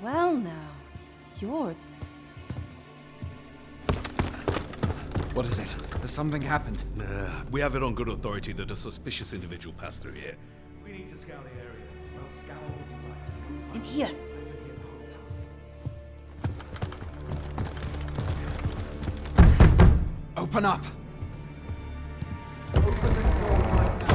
Well now, you're... What is it? Has something happened? We have it on good authority that a suspicious individual passed through here. We need to scour the area. Well, scour will be right. in here. Open up! Open this door right now.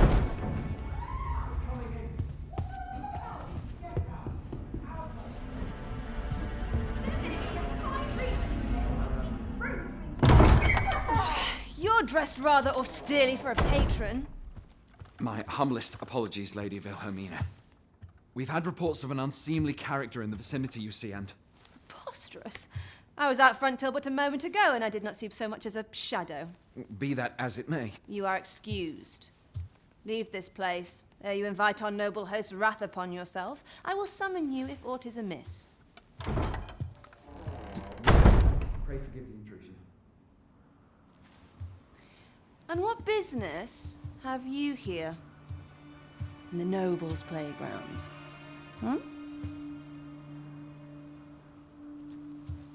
You're dressed rather austerely for a patron. My humblest apologies, Lady Wilhelmina. We've had reports of an unseemly character in the vicinity, you see, and... Preposterous. I was out front till but a moment ago, and I did not see so much as a shadow. Be that as it may. You are excused. Leave this place, ere you invite our noble host's wrath upon yourself. I will summon you if aught is amiss. Pray forgive the intrusion. And what business have you here? In the nobles' playground? Hmm?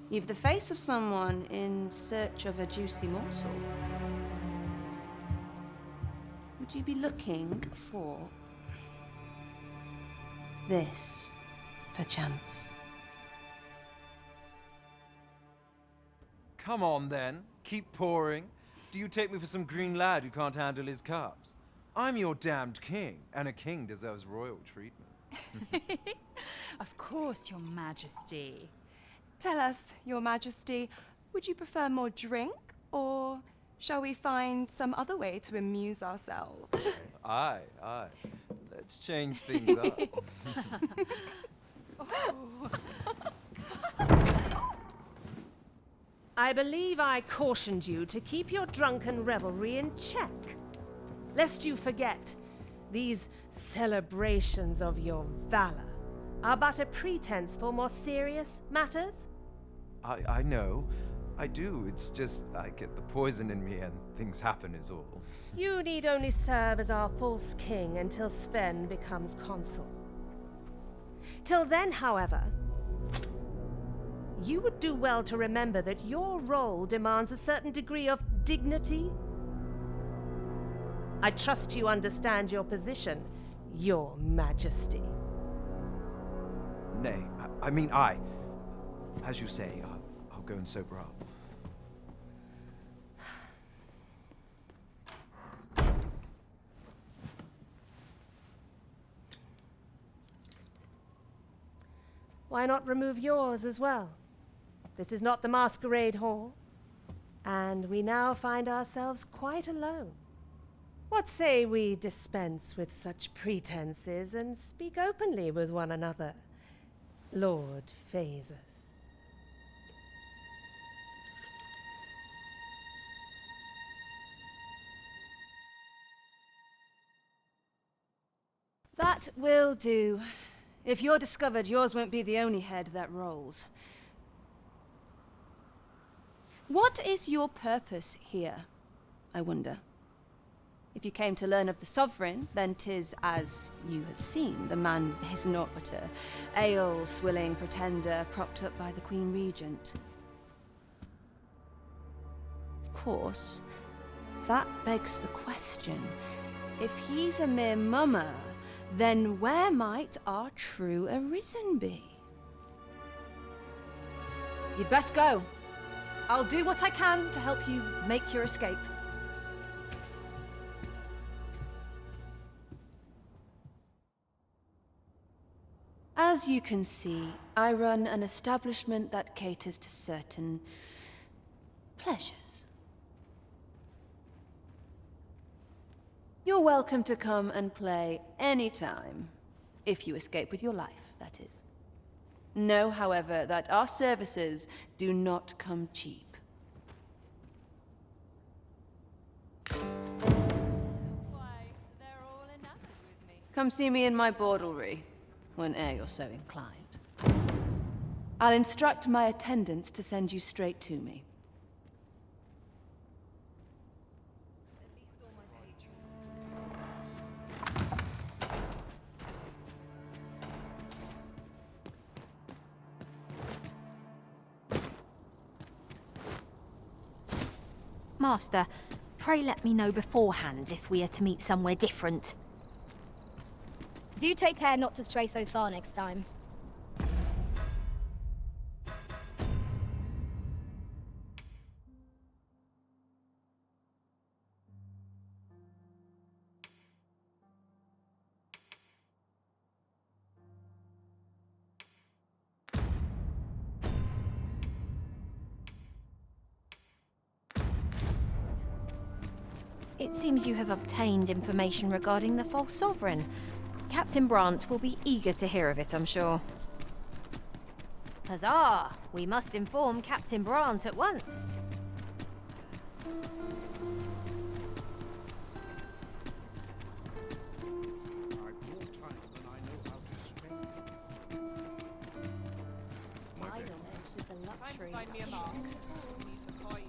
You've the face of someone in search of a juicy morsel. Would you be looking for this, perchance? Come on, then. Keep pouring. Do you take me for some green lad who can't handle his cups? I'm your damned king, and a king deserves royal treatment. Of course, Your Majesty. Tell us, Your Majesty, would you prefer more drink, or shall we find some other way to amuse ourselves? Aye. Let's change things up. I believe I cautioned you to keep your drunken revelry in check. Lest you forget, these celebrations of your valor are but a pretense for more serious matters. I know. I do. It's just I get the poison in me and things happen is all. You need only serve as our false king until Sven becomes consul. Till then, however, you would do well to remember that your role demands a certain degree of dignity. I trust you understand your position, Your Majesty. Nay, I mean I. As you say, I'll go and sober up. Why not remove yours as well? This is not the masquerade hall, and we now find ourselves quite alone. What say we dispense with such pretenses and speak openly with one another, Lord Phasus? That will do. If you're discovered, yours won't be the only head that rolls. What is your purpose here, I wonder? If you came to learn of the Sovereign, then 'tis as you have seen. The man is naught but a ale-swilling pretender propped up by the Queen Regent. Of course, that begs the question. If he's a mere mummer, then where might our true Arisen be? You'd best go. I'll do what I can to help you make your escape. As you can see, I run an establishment that caters to certain pleasures. You're welcome to come and play anytime, if you escape with your life, that is. Know, however, that our services do not come cheap. Why, they're all enamored with me. Come see me in my bordlery, whene'er you're so inclined. I'll instruct my attendants to send you straight to me. Master, pray let me know beforehand if we are to meet somewhere different. Do take care not to stray so far next time. It seems you have obtained information regarding the false sovereign. Captain Brant will be eager to hear of it, I'm sure. Huzzah! We must inform Captain Brant at once. Idleness is a luxury. Find me a mark. Need the coin.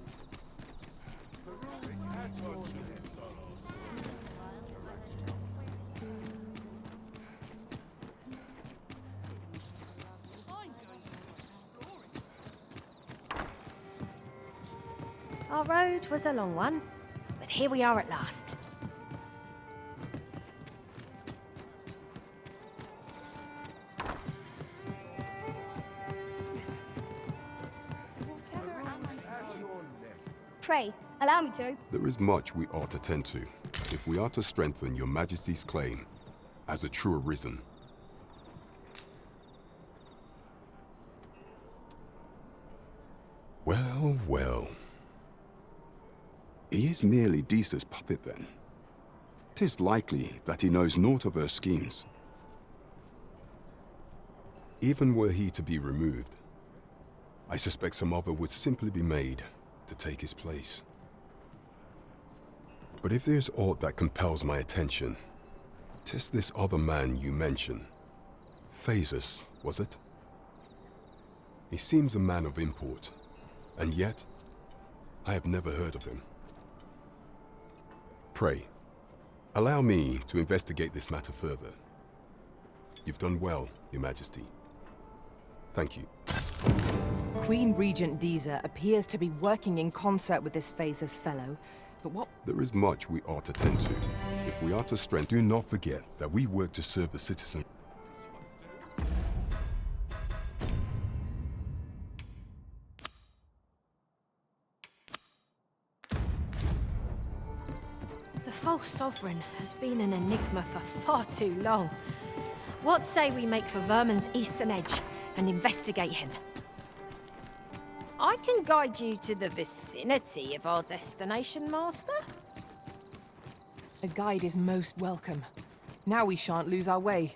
Our road was a long one, but here we are at last. Pray, allow me to. There is much we ought to tend to, if we are to strengthen your Majesty's claim as a true arisen. Well, well. He is merely Disa's puppet, then. 'Tis likely that he knows naught of her schemes. Even were he to be removed, I suspect some other would simply be made to take his place. But if there's aught that compels my attention, 'tis this other man you mention. Phasus, was it? He seems a man of import, and yet I have never heard of him. Pray, allow me to investigate this matter further. You've done well, Your Majesty. Thank you. Queen Regent Disa appears to be working in concert with this Phasus fellow, but what... There is much we ought to tend to. If we are to strengthen, do not forget that we work to serve the citizen. The false sovereign has been an enigma for far too long. What say we make for Vermin's eastern edge and investigate him? I can guide you to the vicinity of our destination, Master. A guide is most welcome. Now we shan't lose our way.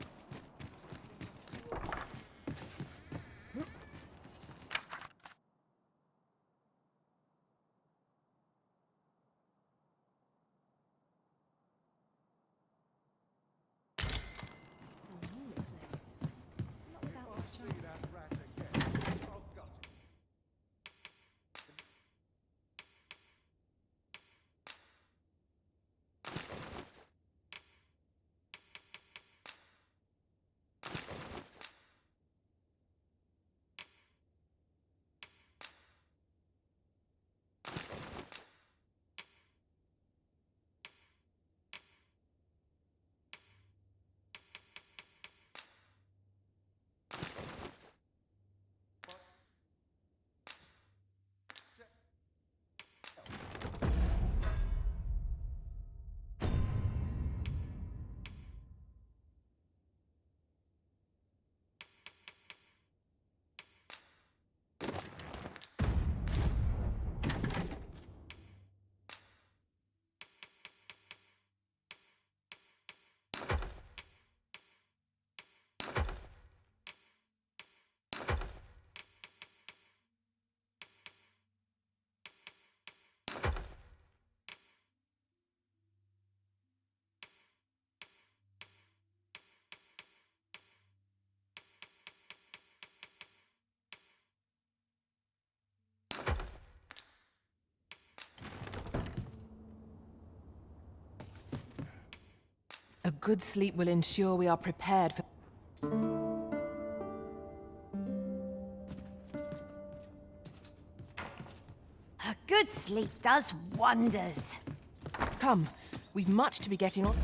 A good sleep will ensure we are prepared for... A good sleep does wonders. Come, we've much to be getting on.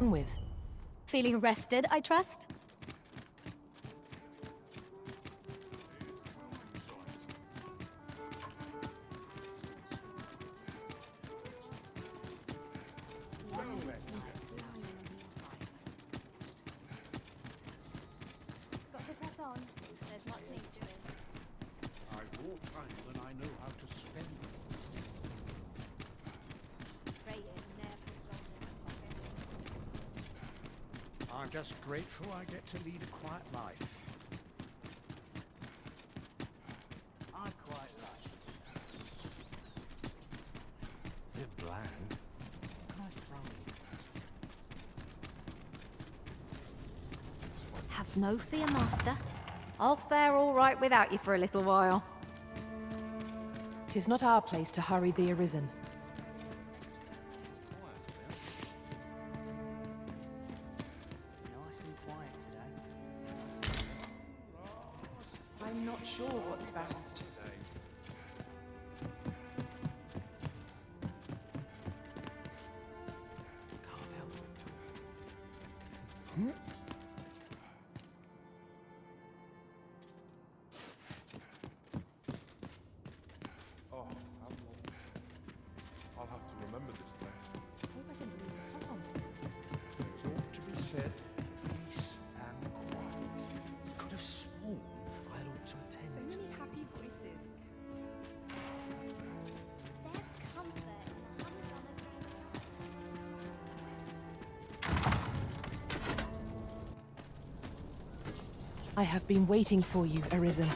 With. Feeling rested, I trust? on. There's much needs doing. I've more time than I know how to spend. Trading never long in my pocket. I'm just grateful I get to lead a quiet life. I quite like it. Bit bland. Can I throw it? Have no fear, Master. I'll fare all right without you for a little while. 'Tis not our place to hurry the Arisen. Nice and quiet today. I'm not sure what's best. Can't help it. Oh, how long? I'll have to remember this place. It ought to be said, peace and quiet. Could have sworn I ought to attend So to. many happy voices. There's comfort in the humdrum of I have been waiting for you, Arisen.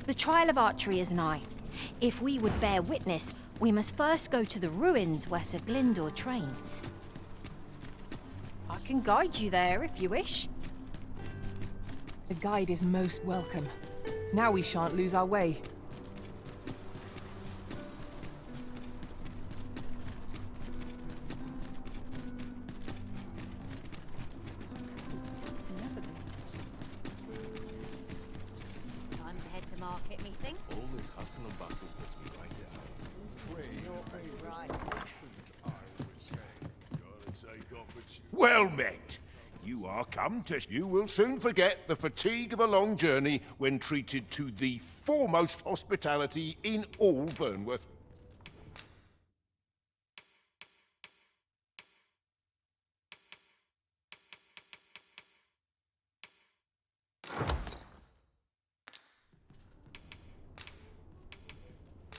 The trial of archery is nigh. If we would bear witness, we must first go to the ruins where Sir Glyndor trains. I can guide you there if you wish. The guide is most welcome. Now we shan't lose our way. Time to head to market, methinks. All this hustle and bustle puts me right at home. Well met. You are come to. You will soon forget the fatigue of a long journey when treated to the foremost hospitality in all Vernworth.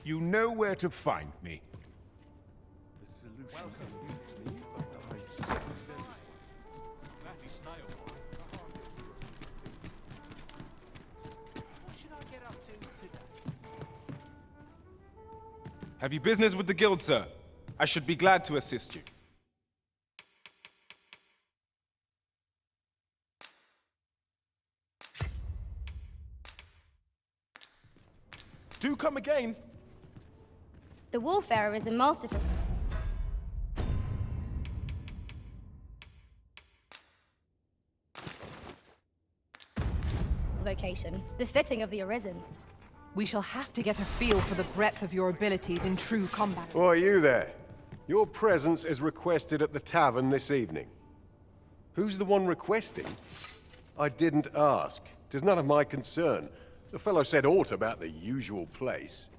You know where to find me. The solution convinced me that I'm sick of this. Glad you stay a while. What should I get up to today? Have you business with the guild, sir? I should be glad to assist you. Do come again. The warfare is a masterful vocation, befitting of the Arisen. We shall have to get a feel for the breadth of your abilities in true combat. Oh, you there? Your presence is requested at the tavern this evening. Who's the one requesting? I didn't ask. 'Tis none of my concern. The fellow said aught about the usual place.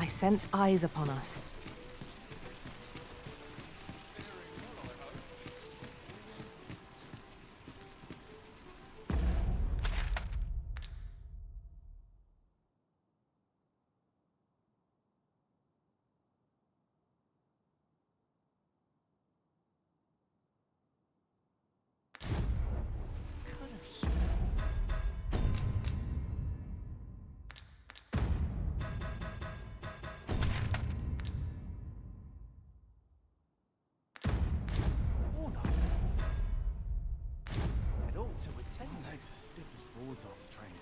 I sense eyes upon us. It ought to attend. My legs are stiff as boards after training.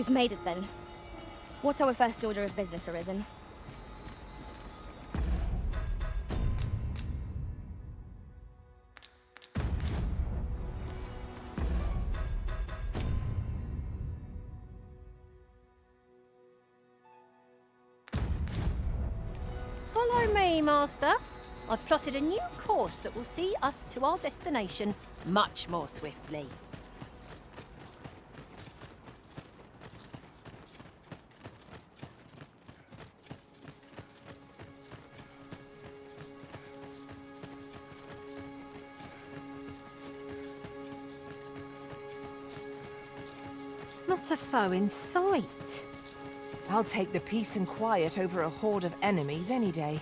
We've made it then. What's our first order of business, Arisen? Follow me, Master. I've plotted a new course that will see us to our destination much more swiftly. Not a foe in sight. I'll take the peace and quiet over a horde of enemies any day.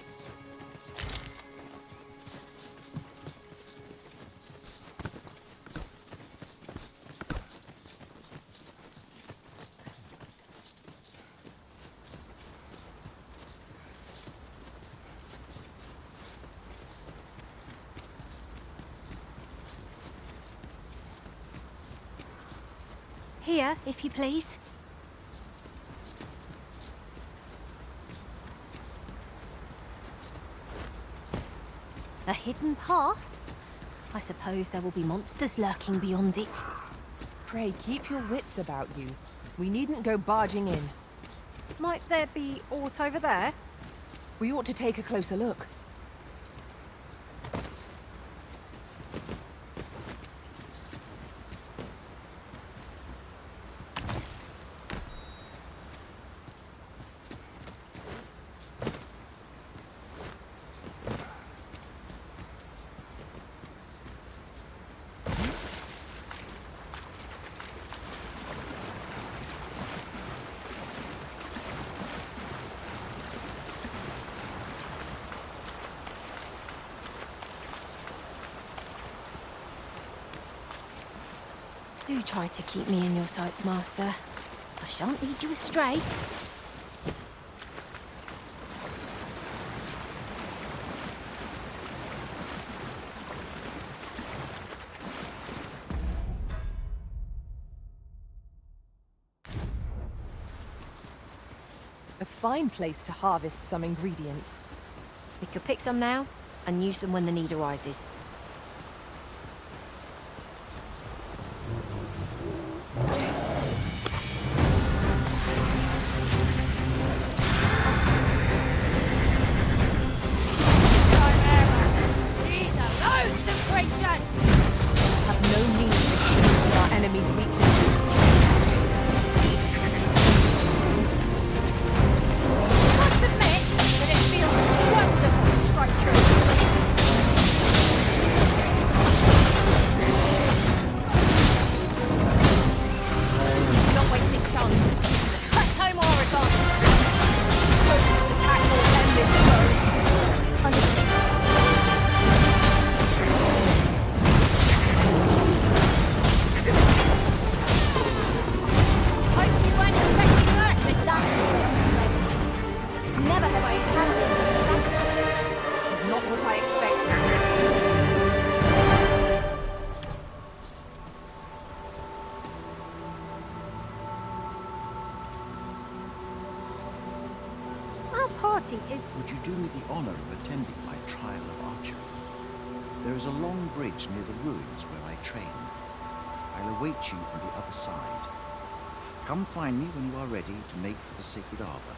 Here, if you please. A hidden path? I suppose there will be monsters lurking beyond it. Pray, keep your wits about you. We needn't go barging in. Might there be aught over there? We ought to take a closer look. Do try to keep me in your sights, Master. I shan't lead you astray. A fine place to harvest some ingredients. We could pick some now and use them when the need arises. Would you do me the honor of attending my trial of archery? There is a long bridge near the ruins where I trained. I'll await you on the other side. Come find me when you are ready to make for the sacred arbor.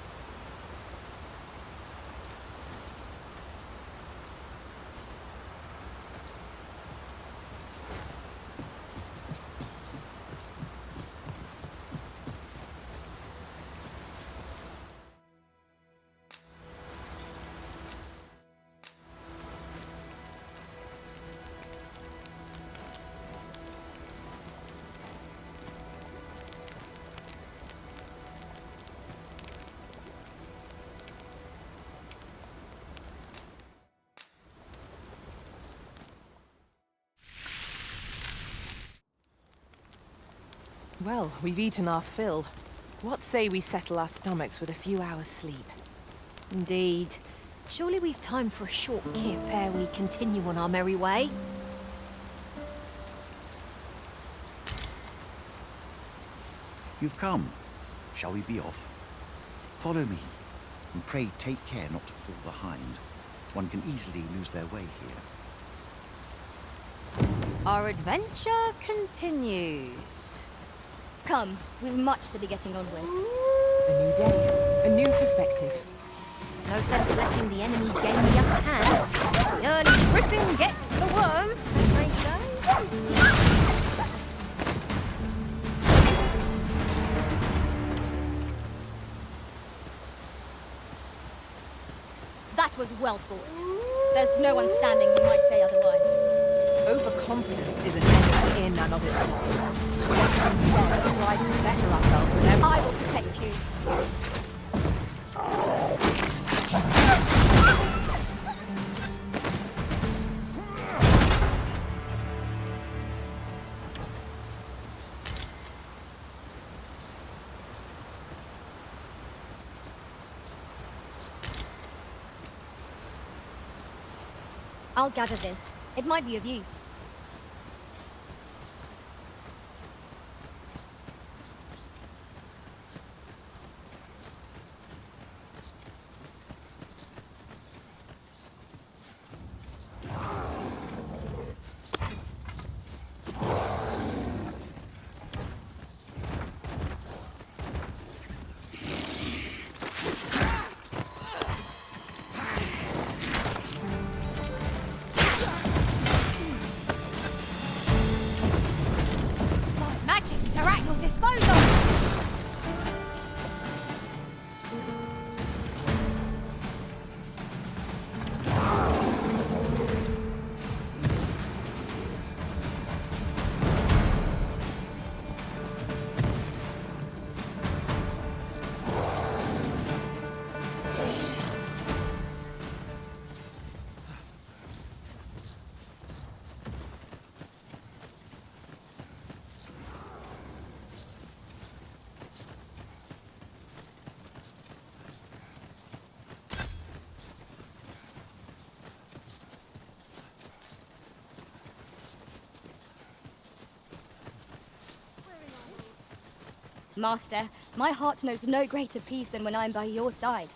Well, we've eaten our fill. What say we settle our stomachs with a few hours' sleep? Indeed. Surely we've time for a short kip ere we continue on our merry way. You've come. Shall we be off? Follow me, and pray take care not to fall behind. One can easily lose their way here. Our adventure continues. Come, we've much to be getting on with. A new day, a new perspective. No sense letting the enemy gain the upper hand. The early griffin gets the worm, as they say. That was well thought. There's no one standing who might say otherwise. Overconfidence is an enemy in and of itself. Let us instead strive to better ourselves with every... I will protect you. I'll gather this. It might be of use. Magics are at your disposal! Master, my heart knows no greater peace than when I'm by your side.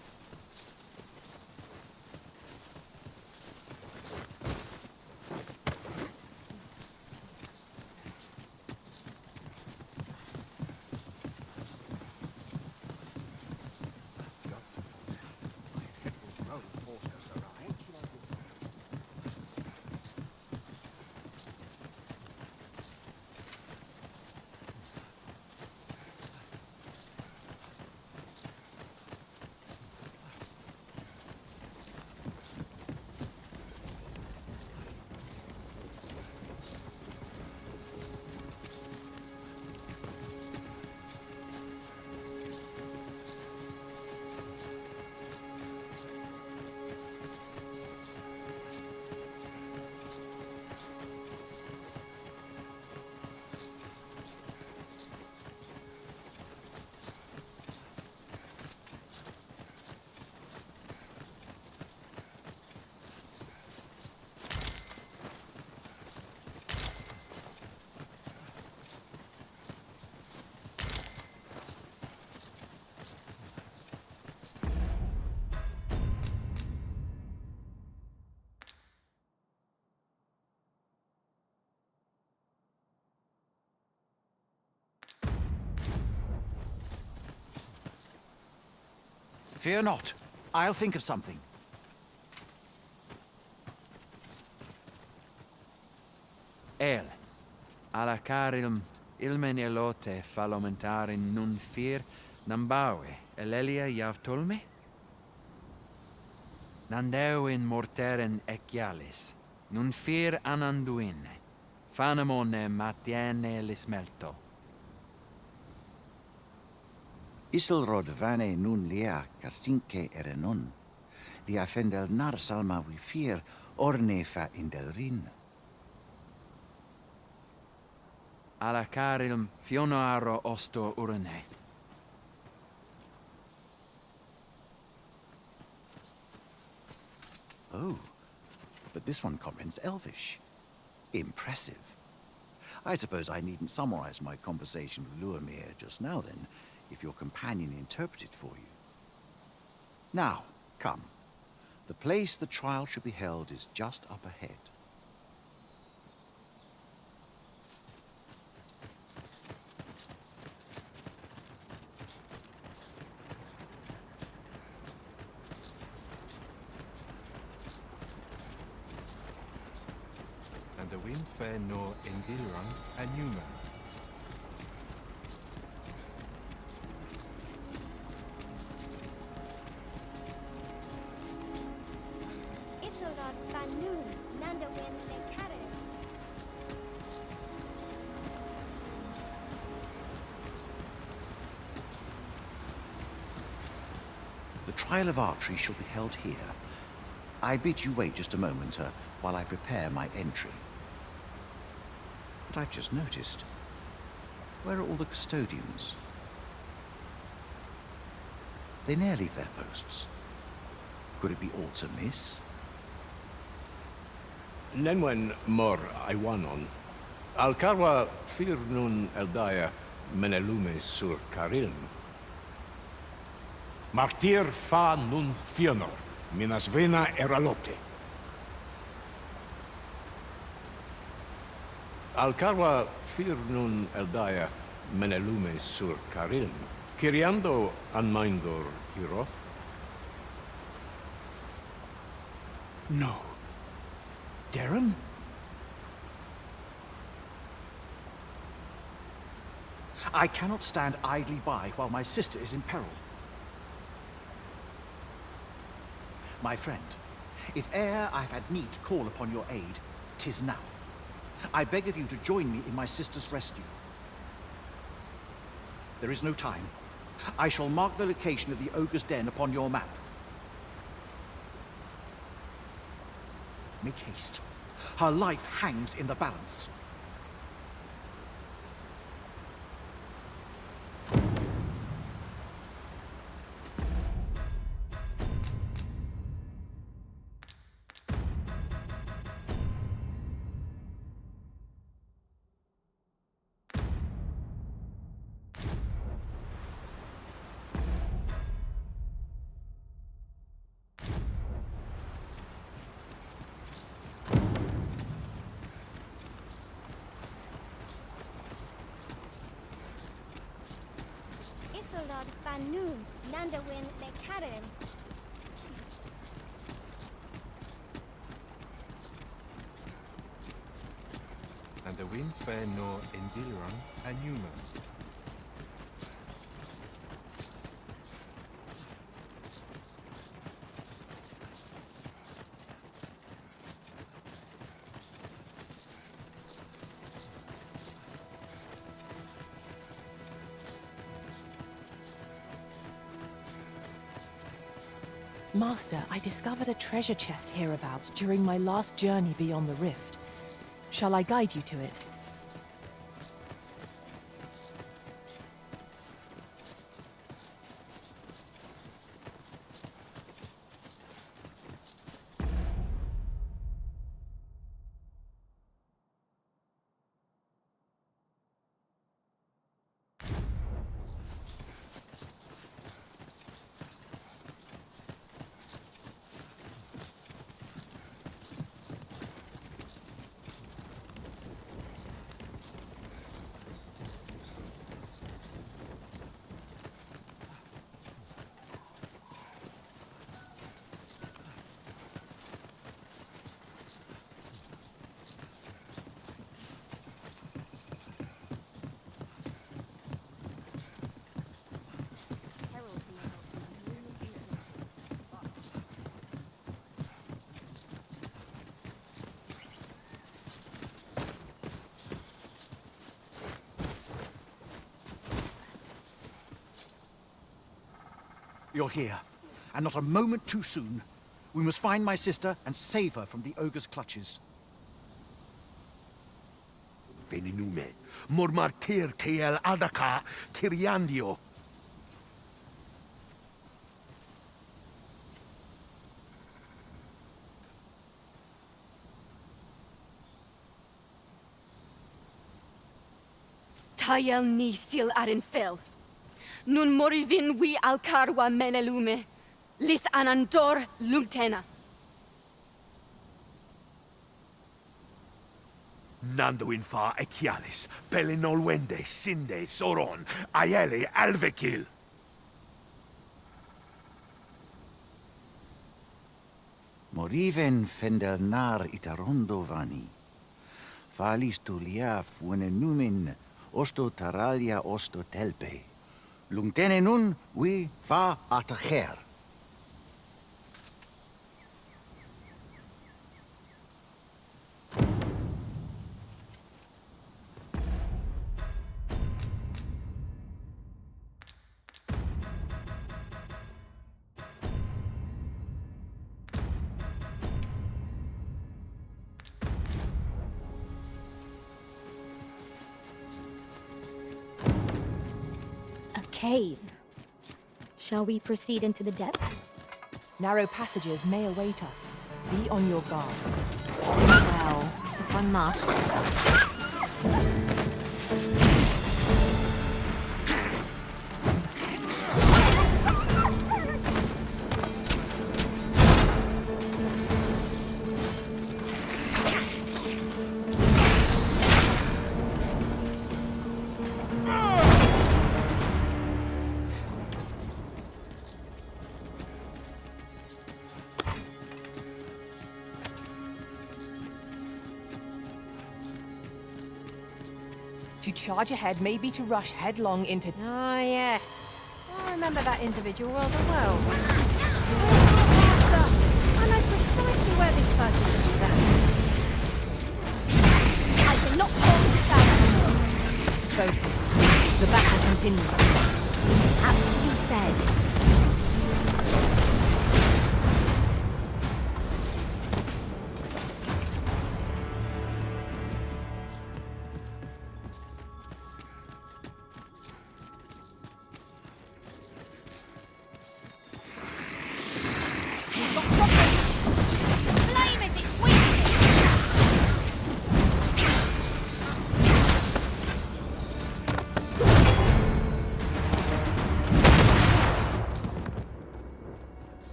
Fear not. I'll think of something. Alla carilm ilmen elote falomentarin nun fir nambawe elelia javtolme? Nandeuin morteren ecialis, nun fir ananduine, fanamone matiene lismelto. Isilrod vane nun lia casinque erenon, lia fendel nar salma vi fir orne fa indelrin. Alla carilm fionoaro osto urne. Oh, but this one comprehends Elvish. Impressive. I suppose I needn't summarize my conversation with Luamir just now then. if your companion interpreted for you. Now, come. The place the trial should be held is just up ahead. And the wind fair no Endilran and Newman. The trial of archery shall be held here. I bid you wait just a moment while I prepare my entry. But I've just noticed. Where are all the custodians? They ne'er leave their posts. Could it be aught amiss? Nenwen mor Iwanon. Alcarwa firnun eldaya menelume sur carilm. Martir fa nun fionor, minas vena eralote. Alcarwa firnun eldaya menelume sur carilm. Kiriando anmindor hiroth? No. Darren? I cannot stand idly by while my sister is in peril. My friend, if e'er I've had need to call upon your aid, 'tis now. I beg of you to join me in my sister's rescue. There is no time. I shall mark the location of the ogre's den upon your map. Make haste. Her life hangs in the balance. Fanun, Nandawin, Lekaren. And the wind fair no Endilran and Newman. Master, I discovered a treasure chest hereabouts during my last journey beyond the rift. Shall I guide you to it? You're here, and not a moment too soon. We must find my sister and save her from the ogre's clutches. Veninume, mormartir tiel adaka kiriandio. Tayel ni sil arin fil. nun morivin vi alcarwa menelume, lis anandor lungtena. Nanduin fa echialis, pelinolwende, sinde, soron, aiele, alvekil. Moriven fendelnar itarondo vani. Falis tulia fuenenumin, osto taralia osto telpe. Lungtene nun, vi fa atacher. A cave. Shall we proceed into the depths? Narrow passages may await us. Be on your guard. Well, if I must. To charge ahead may be to rush headlong into... Ah, yes. I remember that individual rather well. Master, I know precisely where this person could be found. I cannot fall to battle. Focus. The battle continues. Aptly said. Flame as its weakness!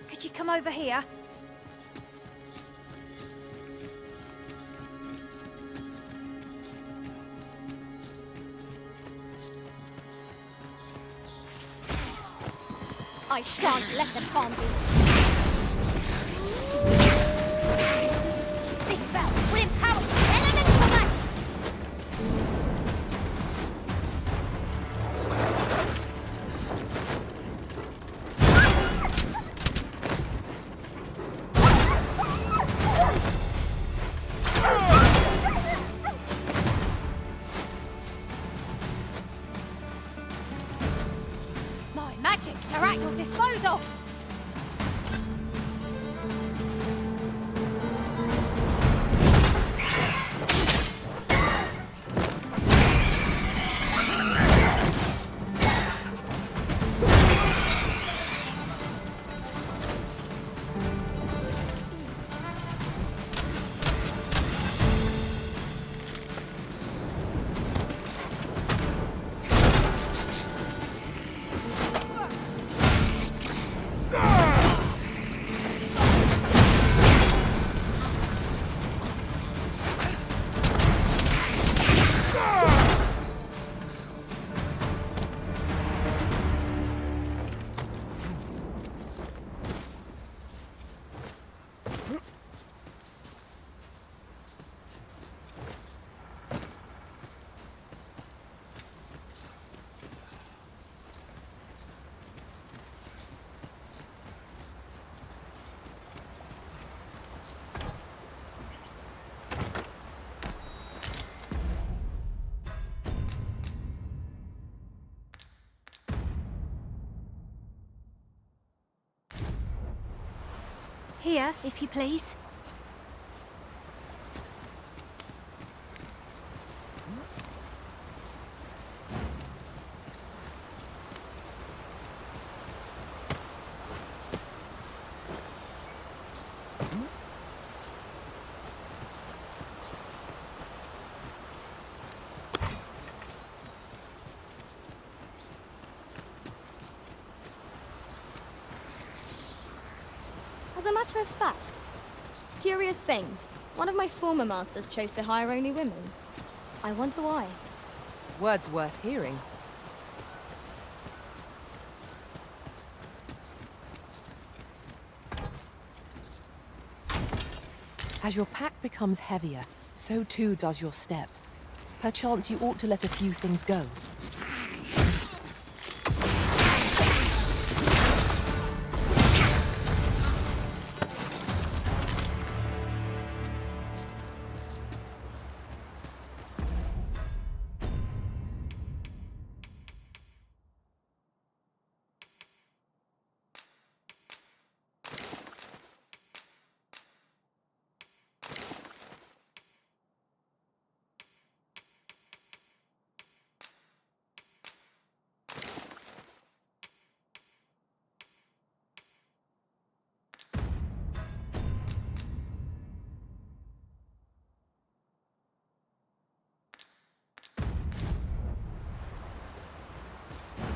Could you come over here? I shan't let them harm thee. This spell will empower you with elemental magic! My magics are at your disposal. Here, if you please. matter of fact, curious thing, one of my former masters chose to hire only women. I wonder why. Words worth hearing. As your pack becomes heavier, so too does your step. Perchance you ought to let a few things go.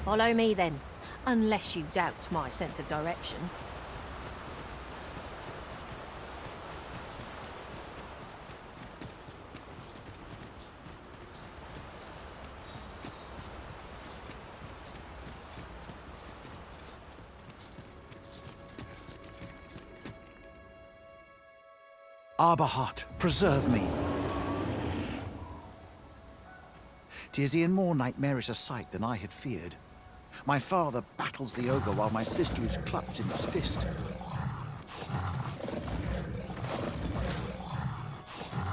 Follow me then, unless you doubt my sense of direction. Arbahat, preserve me. 'Tis e'en more nightmarish a sight than I had feared. My father battles the ogre while my sister is clutched in his fist.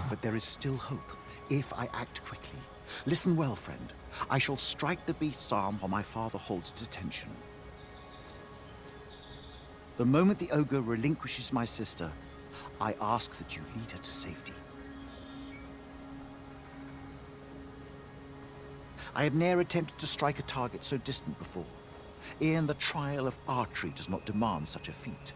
But there is still hope, if I act quickly. Listen well, friend. I shall strike the beast's arm while my father holds its attention. The moment the ogre relinquishes my sister, I ask that you lead her to safety. I have ne'er attempted to strike a target so distant before. E'en the trial of archery does not demand such a feat.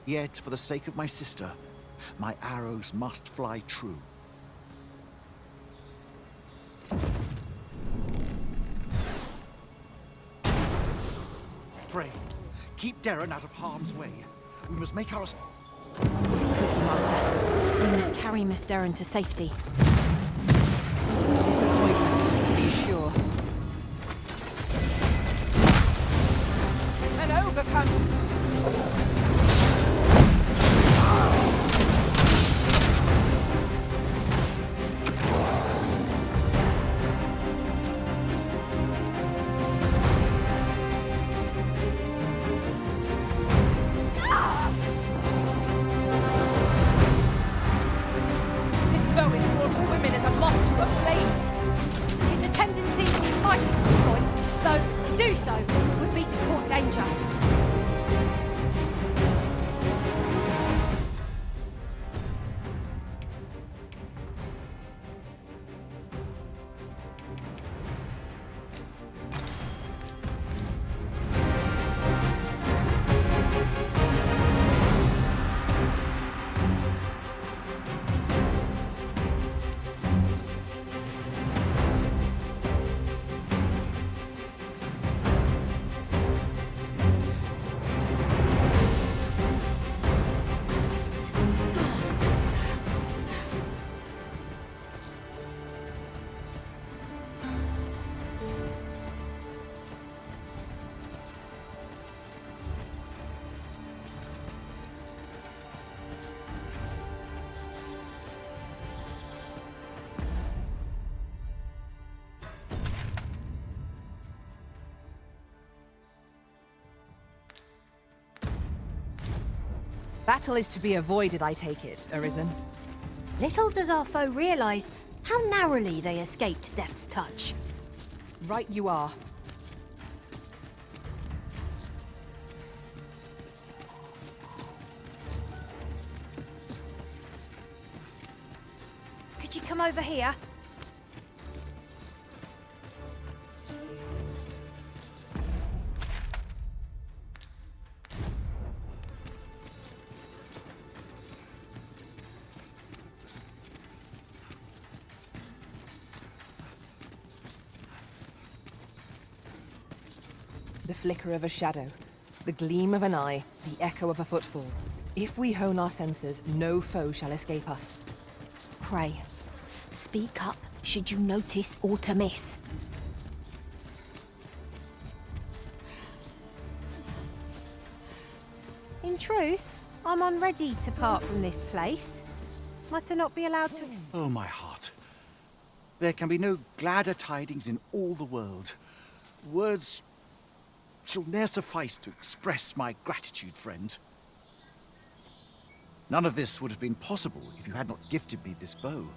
Yet, for the sake of my sister, my arrows must fly true. Pray, keep Darren out of harm's way. We must make our... Quickly, Master. We must carry Miss Darren to safety. Disappointment, to be sure. An ogre comes! This foe is drawn to women as a moth to a flame. It's a tendency we might exploit, though to do so would be to court danger. Battle is to be avoided, I take it, Arisen. Little does our foe realise how narrowly they escaped death's touch. Right you are. Could you come over here? The flicker of a shadow, the gleam of an eye, the echo of a footfall. If we hone our senses, no foe shall escape us. Pray, speak up should you notice aught amiss. In truth, I'm unready to part from this place. Might I not be allowed to Oh, my heart. There can be no gladder tidings in all the world. Words shall ne'er suffice to express my gratitude, friend. None of this would have been possible if you had not gifted me this bow.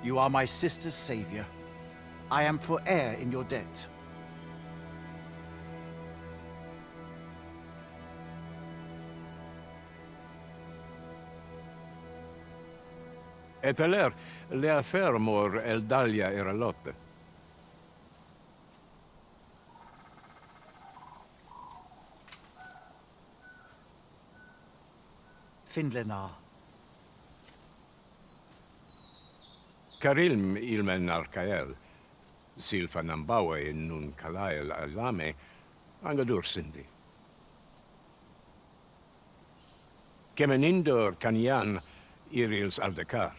You are my sister's savior. I am forever in your debt. Eteler, le affermor el dalia era lotte. Finlenar. Karilm ilmen arkael, silfa nambawe nun kalael alame, angadur sindi. Kemenindor kanian irils aldekar.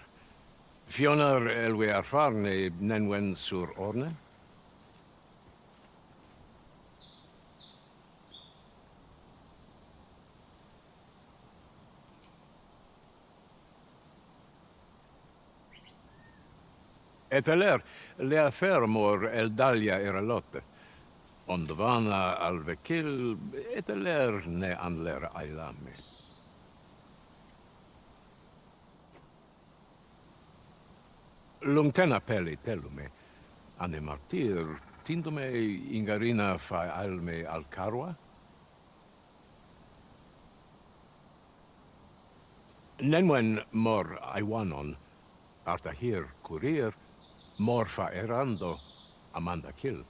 Fionar elwe arfarne nenwen sur orne? Eteler, le affermor el dalia era lotte. Ondvana alvekil, eteler ne anler ailame. Lungtena peli telume, ane martir, tindume ingarina fa alme alcarwa? Nenwen mor aiwanon, arta hier courier, mor fa erando, amanda kill.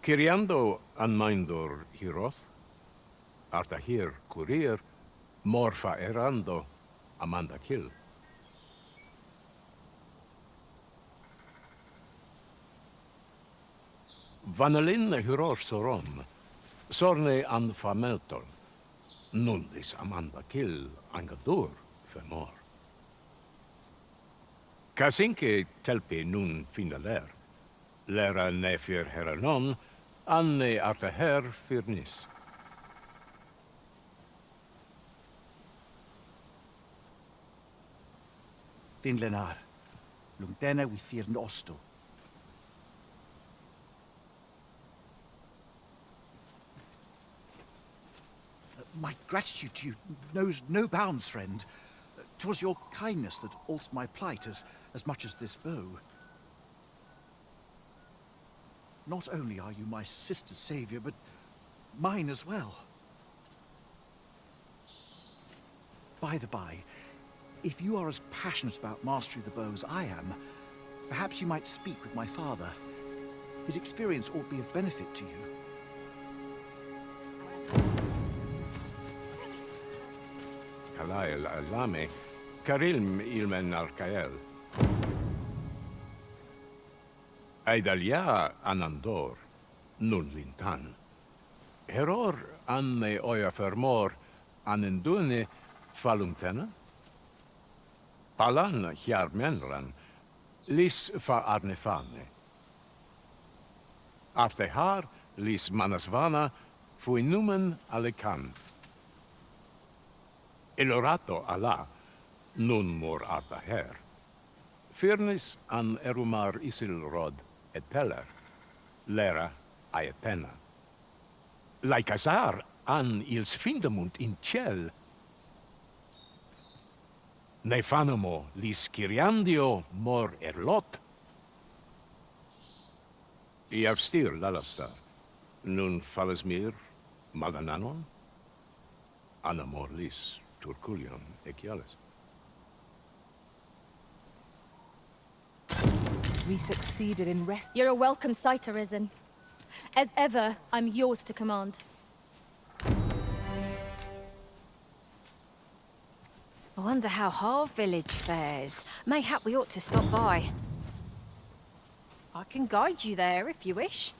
Kiriando anmaindor hiroth, arta hier courier, mor fa erando, amanda kill. Vanelin hyros soron, sorne an fameltol, nundis amanda kill angadur femor. Kasinke telpi nun finaler, lera nefir heranon, anne arta her firnis. Finlenar, lungtena vi firn osto. My gratitude to you knows no bounds, friend. 'Twas your kindness that altered my plight as much as this bow. Not only are you my sister's savior, but mine as well. By the by, if you are as passionate about mastery of the bow as I am, perhaps you might speak with my father. His experience ought to be of benefit to you. Kalael alame, karilm ilmen arkael. Aidalia anandor, nun lintan. Heror anne oia fermor, anendune falumtena? Palan hiar menran, lis fa arnefane. Artehar lis manasvana, fui numen alekan. Elorato ala, nun mor arta her. Firnis an erumar isilrod eteller, lera aetena. Laicasar an ils findamunt in ciel. Nefanamo lis Kyriandio mor erlot. Iavstir lalastar, nun falesmir malananon, anamor lis turculion equiales. We succeeded in rest. You're a welcome sight, Arisen. As ever, I'm yours to command. I wonder how Harve Village fares. Mayhap we ought to stop by. I can guide you there if you wish.